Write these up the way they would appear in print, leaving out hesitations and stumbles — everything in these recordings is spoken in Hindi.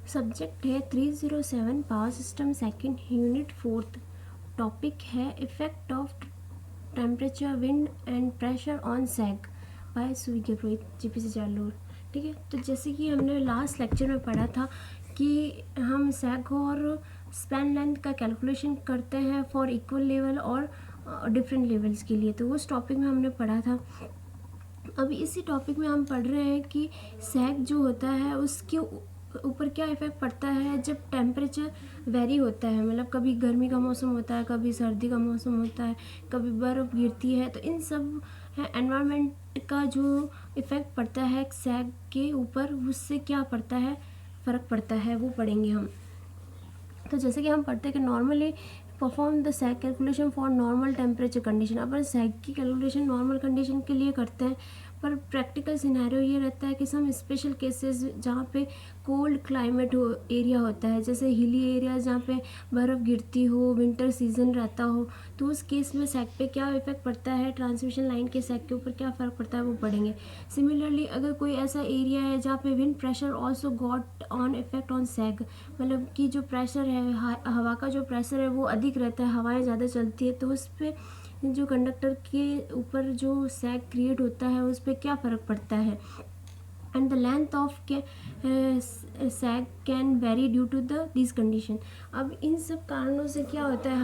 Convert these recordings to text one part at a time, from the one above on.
सब्जेक्ट है 307 power system second unit fourth. Topic है effect of temperature wind and pressure on sag by Suvigya Purohit GPC Jalore. ठीक है, तो जैसे कि हमने लास्ट लेक्चर में पढ़ा था कि हम सैग और स्पैन लेंथ का कैलकुलेशन करते हैं फॉर इक्वल लेवल और डिफरेंट लेवल्स के लिए, तो उस टॉपिक में हमने पढ़ा था। अभी इसी टॉपिक में हम पढ़ रहे हैं कि सैग जो होता है उसके ऊपर क्या इफेक्ट पड़ता है जब टेम्परेचर वेरी होता है, मतलब कभी गर्मी का मौसम होता है, कभी सर्दी का मौसम होता है, कभी बर्फ़ गिरती है, तो इन सब एनवायरनमेंट का जो इफ़ेक्ट पड़ता है सैग के ऊपर, उससे क्या पड़ता है, फ़र्क पड़ता है, वो पढ़ेंगे हम। तो जैसे कि हम पढ़ते हैं कि normally perform the sag calculation for normal temperature condition. अपन सैग की कैलकुलेशन नॉर्मल कंडीशन के लिए करते हैं, पर प्रैक्टिकल सिनेरियो ये रहता है कि सम स्पेशल केसेस जहाँ पे कोल्ड क्लाइमेट एरिया होता है, जैसे हिली एरिया जहाँ पे बर्फ़ गिरती हो, विंटर सीजन रहता हो, तो उस केस में सैग पे क्या इफेक्ट पड़ता है, ट्रांसमिशन लाइन के सैग के ऊपर क्या फ़र्क पड़ता है, वो पढ़ेंगे। सिमिलरली अगर कोई ऐसा एरिया है जहाँ पे wind pressure also got on effect on sag, मतलब कि जो प्रेशर है, हवा का जो प्रेशर है वो अधिक रहता है, हवाएं ज़्यादा चलती है, तो उस पर जो कंडक्टर के ऊपर जो सैग क्रिएट होता है उस पर क्या फ़र्क पड़ता है। And the length of sag can vary due to this condition. अब इन सब कारणों से क्या होता है,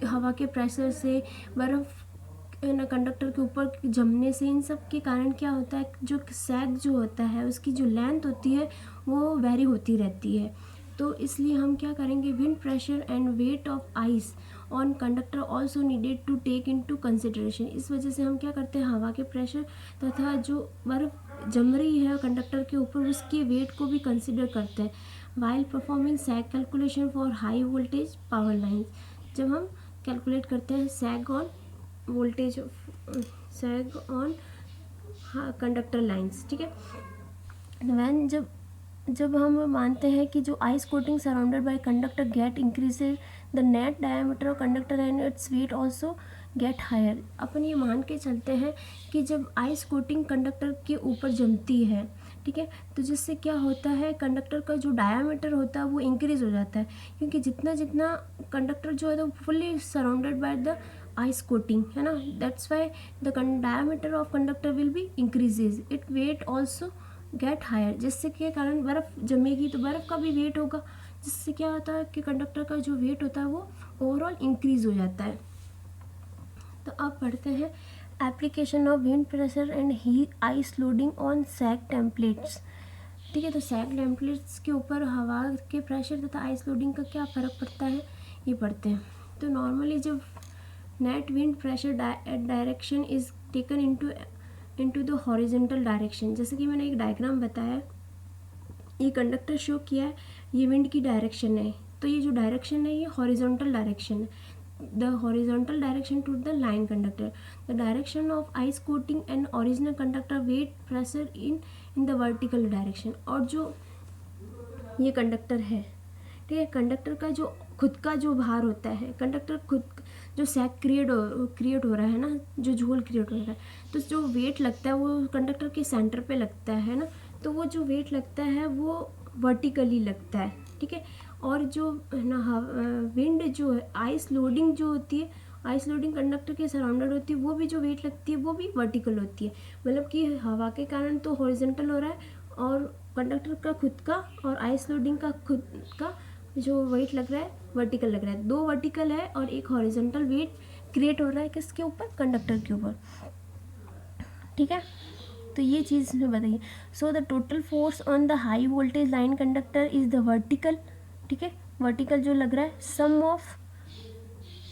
हवा के प्रेशर से, बर्फ़ ना कंडक्टर के ऊपर जमने से, इन सब के कारण क्या होता है, जो सैग जो होता है उसकी जो लेंथ होती है वो वेरी होती रहती है। तो इसलिए हम क्या करेंगे, wind pressure and weight of ice on conductor also needed to take into consideration. इस वजह से हम क्या करते हैं, हवा के प्रेशर तथा जो बर्फ़ जम रही है कंडक्टर के ऊपर उसके वेट को भी कंसिडर करते हैं while performing sag calculation for high voltage power lines. जब हम कैलकुलेट करते हैं sag on voltage, sag on conductor lines, ठीक है। वैन जब हम मानते हैं कि जो ice coating surrounded by conductor get increases the net diameter of conductor and its weight also get higher. अपन ये मान के चलते हैं कि जब आइस कोटिंग कंडक्टर के ऊपर जमती है, ठीक है, तो जिससे क्या होता है, कंडक्टर का जो डायमीटर होता है वो इंक्रीज़ हो जाता है, क्योंकि जितना जितना कंडक्टर जो है वो fully surrounded by the ice coating है ना, that's why the diameter of conductor will be increases, it weight also get higher. जिससे के कारण बर्फ़ जमेगी तो बर्फ़ का भी वेट होगा, जिससे क्या होता है कि कंडक्टर का जो वेट होता है वो ओवरऑल इंक्रीज़ हो जाता है। तो अब पढ़ते हैं application of wind pressure and heat ice loading on sag templates. ठीक है, तो सैग टेम्पलेट्स के ऊपर हवा के प्रेशर तथा आइस लोडिंग का क्या फ़र्क पड़ता है, ये पढ़ते हैं। तो नॉर्मली जब net wind pressure direction is taken into the horizontal direction, जैसे कि मैंने एक डायग्राम बताया, ये कंडक्टर शो किया है, ये विंड की डायरेक्शन है, तो ये जो डायरेक्शन है ये हॉरिजॉन्टल डायरेक्शन है, the horizontal direction to the line conductor, the direction of ice coating and original conductor weight pressure in the vertical direction. और जो ये कंडक्टर है, ठीक है, कंडक्टर का जो खुद का जो भार होता है, कंडक्टर खुद जो सैग क्रिएट हो रहा है ना, जो झोल क्रिएट हो रहा है, तो जो वेट लगता है वो कंडक्टर के सेंटर पे लगता है ना, तो वो जो वेट लगता है वो वर्टिकली लगता है, ठीक है। और जो ना विंड जो है, आइस लोडिंग जो होती है, आइस लोडिंग कंडक्टर के सराउंडेड होती है, वो भी जो वेट लगती है वो भी वर्टिकल होती है, मतलब कि हवा के कारण तो हॉरिजॉन्टल हो रहा है, और कंडक्टर का खुद का और आइस लोडिंग का खुद का जो वेट लग रहा है वर्टिकल लग रहा है। दो वर्टिकल है और एक हॉरिजॉन्टल वेट क्रिएट हो रहा है किसके ऊपर, कंडक्टर के ऊपर, ठीक है। तो ये चीज़ में बताइए। So the total force on the high voltage line conductor is the vertical, ठीक है, वर्टिकल जो लग रहा है, sum of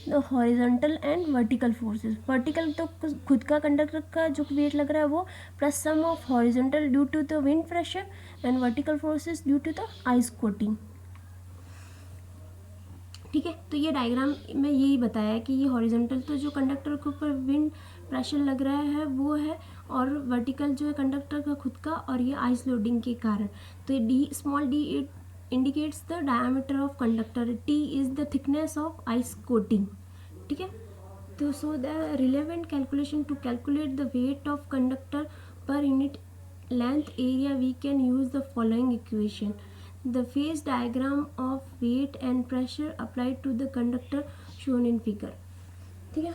the horizontal and vertical forces. Vertical तो खुद का कंडक्टर का जो वेट लग रहा है वो, plus sum of horizontal due to the wind pressure and vertical forces due to the ice coating, ठीक है। तो ये डायग्राम में यही बताया कि ये हॉरिजॉन्टल तो जो कंडक्टर के ऊपर विंड प्रेशर लग रहा है वो है, और वर्टिकल जो है कंडक्टर का खुद का, और ये आइस लोडिंग के कारण। तो D small D it indicates the diameter of conductor, T is the thickness of ice coating, ठीक है। तो so the relevant calculation to calculate the weight of conductor per unit length area we can use the following equation. The phase diagram of weight and pressure applied to the conductor shown in figure. ठीक है,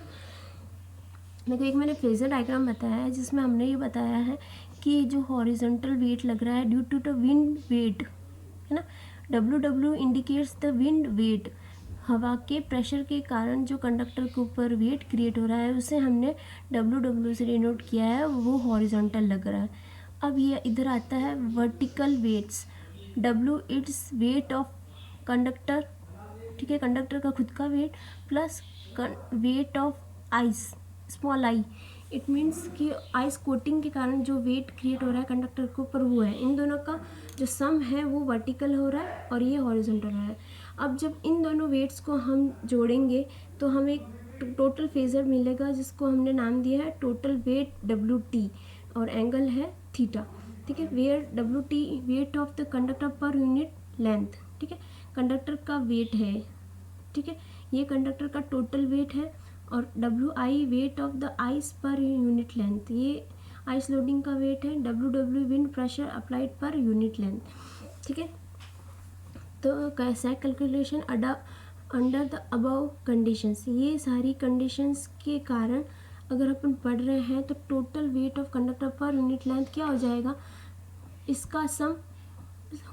देखो एक मैंने फेजर डायग्राम बताया है जिसमें हमने ये बताया है कि जो हॉरिजॉन्टल वेट लग रहा है due to the wind weight, है ना, W indicates the wind weight, हवा के प्रेशर के कारण जो कंडक्टर के ऊपर वेट क्रिएट हो रहा है उसे हमने W से डिनोट किया है, वो हॉरिजॉन्टल लग रहा है। अब ये इधर आता है vertical weights, W it's weight of conductor, ठीक है, कंडक्टर का खुद का weight plus weight of ice, small I, it means कि आइस कोटिंग के कारण जो वेट क्रिएट हो रहा है कंडक्टर के ऊपर वो है, इन दोनों का जो सम है वो वर्टिकल हो रहा है और ये हॉरिजॉन्टल हो रहा है। अब जब इन दोनों वेट्स को हम जोड़ेंगे तो हमें एक टोटल फेजर मिलेगा जिसको हमने नाम दिया है टोटल वेट WT और एंगल है थीटा। ठीक है, where WT weight of the conductor per unit length, ठीक है, कंडक्टर का वेट है, ठीक है, ये कंडक्टर का टोटल वेट है, और WI wait of the ice per unit length, ये आइस लोडिंग का वेट है, WW विंड प्रेशर अप्लाइड पर यूनिट लेंथ। ठीक है, तो कैसा calculation under the above conditions, ये सारी कंडीशंस के कारण अगर अपन पढ़ रहे हैं तो total weight of conductor per unit length क्या हो जाएगा, इसका सम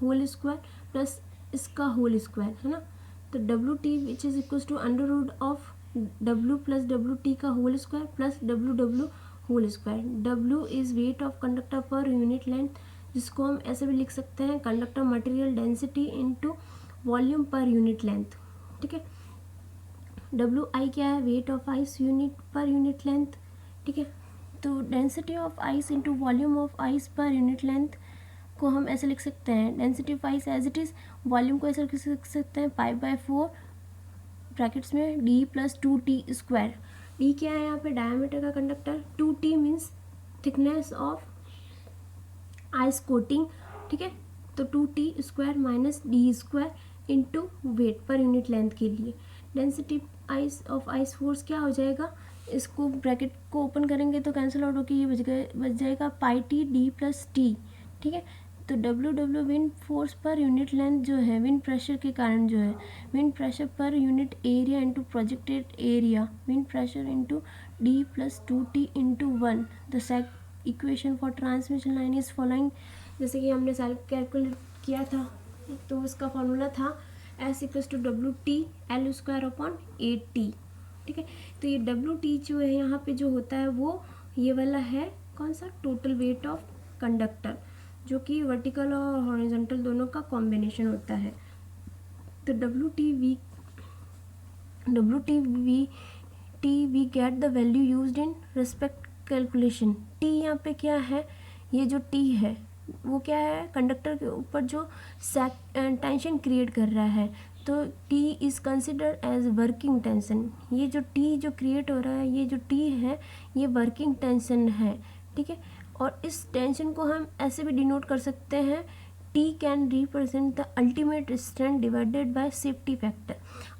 होल स्क्वायर प्लस इसका होल स्क्वायर, है ना, तो WT which is equal to under root of W plus WT का whole square plus WW whole square. W is weight of conductor per unit length, जिसको हम ऐसे भी लिख सकते हैं conductor material density into volume per unit length. ठीक है, WI क्या है, weight of ice unit per unit length. ठीक है, तो density of ice into volume of ice per unit length को हम ऐसे लिख सकते हैं, density of ice as it is, volume को ऐसे लिख सकते हैं π/4 ब्रैकेट्स में D plus 2T square. D क्या है यहाँ पे, डायमीटर का conductor, 2T means thickness of ice coating. ठीक है, तो 2T square minus D square into weight पर यूनिट लेंथ के लिए। Density ice of ice force क्या हो जाएगा, इसको ब्रैकेट को ओपन करेंगे तो कैंसिल आउट होकर ये बच जाएगा πT D प्लस T। ठीक है, तो WW विंड फोर्स पर यूनिट लेंथ जो है विंड प्रेशर के कारण जो है, wind pressure per unit area into projected area, wind pressure into D plus 2T into 1। The sake equation for transmission line is following, जैसे कि हमने साल कैलकुलेट किया था तो उसका फॉर्मूला था S equals to WT L square upon 8T। ठीक है, तो ये WT जो है यहाँ पे जो होता है वो ये वाला है कौन सा, टोटल वेट ऑफ कंडक्टर, जो कि वर्टिकल और हॉरिजॉन्टल दोनों का कॉम्बिनेशन होता है। तो WT we get the value used in respect calculation. T यहाँ पे क्या है, ये जो T है वो क्या है, कंडक्टर के ऊपर जो टेंशन क्रिएट कर रहा है, तो T is considered as working tension. ये जो T जो क्रिएट हो रहा है, ये जो T है ये वर्किंग टेंशन है। ठीक है, और इस टेंशन को हम ऐसे भी डिनोट कर सकते हैं, T can represent the ultimate strength divided by safety factor.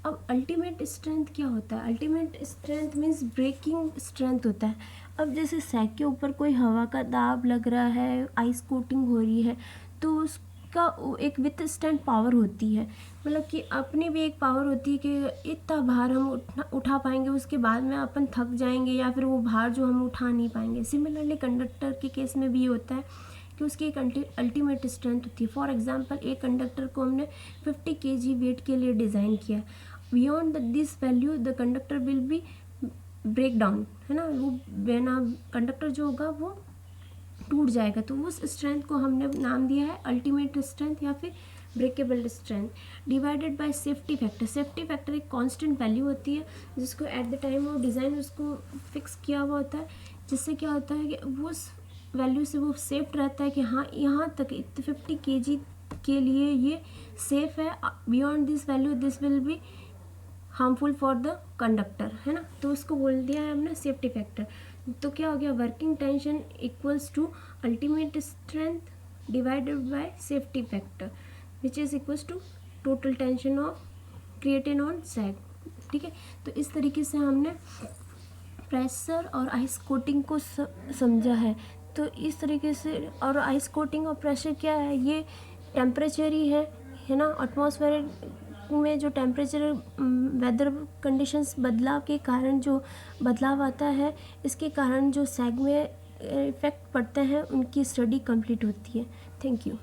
अब अल्टीमेट स्ट्रेंथ क्या होता है, ultimate strength means breaking strength होता है। अब जैसे सैक के ऊपर कोई हवा का दाब लग रहा है, आइस कोटिंग हो रही है, तो उसका एक विथ स्टैंड पावर होती है, मतलब कि अपनी भी एक पावर होती है कि इतना भार हम उठा पाएंगे, उसके बाद में अपन थक जाएंगे या फिर वो भार जो हम उठा नहीं पाएंगे। सिमिलरली कंडक्टर के केस में भी ये होता है कि उसकी एक अल्टीमेट स्ट्रेंथ होती है। फॉर एग्जांपल एक कंडक्टर को हमने 50 kg वेट के लिए डिज़ाइन किया, beyond this value the conductor will be break down, है ना, वो बिना कंडक्टर जो होगा वो टूट जाएगा। तो उस स्ट्रेंथ को हमने नाम दिया है अल्टीमेट स्ट्रेंथ या फिर breakable strength, divided by safety factor. Safety factor एक कांस्टेंट वैल्यू होती है जिसको at the time of design उसको फिक्स किया हुआ होता है, जिससे क्या होता है कि वो उस वैल्यू से वो सेफ रहता है कि हाँ यहाँ तक 50 kg के लिए ये सेफ है, beyond this value this will be harmful for the conductor, है ना, तो उसको बोल दिया है हमने सेफ्टी फैक्टर। तो क्या हो गया, working tension equals to ultimate strength divided by safety factor which is equals to total tension of created on sag. ठीक है, तो इस तरीके से हमने प्रेशर और आइस कोटिंग को समझा है। तो इस तरीके से, और आइस कोटिंग और प्रेशर क्या है, ये टेम्परेचर ही है, है ना, एटमॉस्फेयर में जो टेम्परेचर वेदर कंडीशंस बदलाव के कारण जो बदलाव आता है, इसके कारण जो सैग में इफ़ेक्ट पड़ते हैं उनकी स्टडी कंप्लीट होती है। Thank you.